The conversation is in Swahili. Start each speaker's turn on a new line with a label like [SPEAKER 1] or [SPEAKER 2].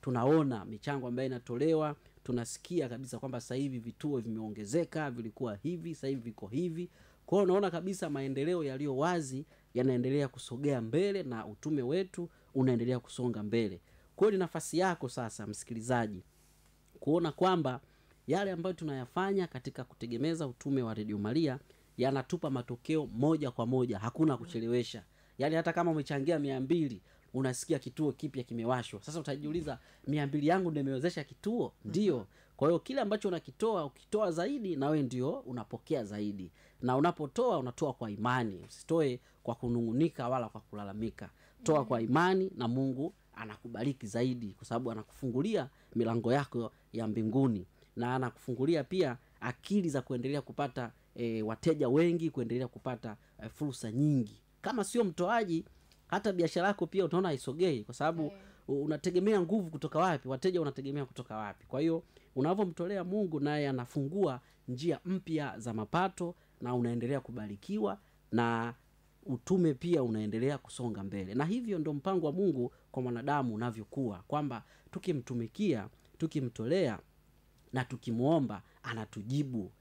[SPEAKER 1] tunaona michango ambayo inatolewa, tunasikia kabisa kwamba sasa hivi vituo vimeongezeka, vilikuwa hivi sasa hivi viko hivi. Kwa hiyo unaona kabisa maendeleo yaliyo wazi yanaendelea kusogea mbele na utume wetu unaendelea kusonga mbele. Kwa hiyo ni nafasi yako sasa msikilizaji kuona kwamba yale ambayo tunayafanya katika kutegemeza utume wa Radio Maria yanatupa matokeo moja kwa moja, hakuna kuchelewesha. Yaani hata kama umechangia 200, unasikia kituo kipya kimewashwa. Sasa utajiuliza 200 yangu ndio imewezesha kituo? Ndio. Kwa hiyo kile ambacho unakitoa, ukitoa zaidi na wewe ndio unapokea zaidi. Na unapotoa unatoa kwa imani. Usitoe kwa kunungunika wala kwa kulalamika. Toa kwa imani na Mungu anakubariki zaidi kwa sababu anakufungulia milango yako ya mbinguni na anakufungulia pia akili za kuendelea kupata wateja wengi, kuendelea kupata fursa nyingi. Kama sio mtoaji, hata biashara yako pia utaona haisogei kwa sababu unategemea nguvu kutoka wapi? Wateja unategemea kutoka wapi? Kwa hiyo unavomtolea Mungu naye anafungua njia mpya za mapato na unaendelea kubarikiwa na utume pia unaendelea kusonga mbele. Na hivyo ndio mpango wa Mungu kwa mwanadamu unavyokuwa, kwamba tukimtumikia, tukimtolea na tukimuomba anatujibu.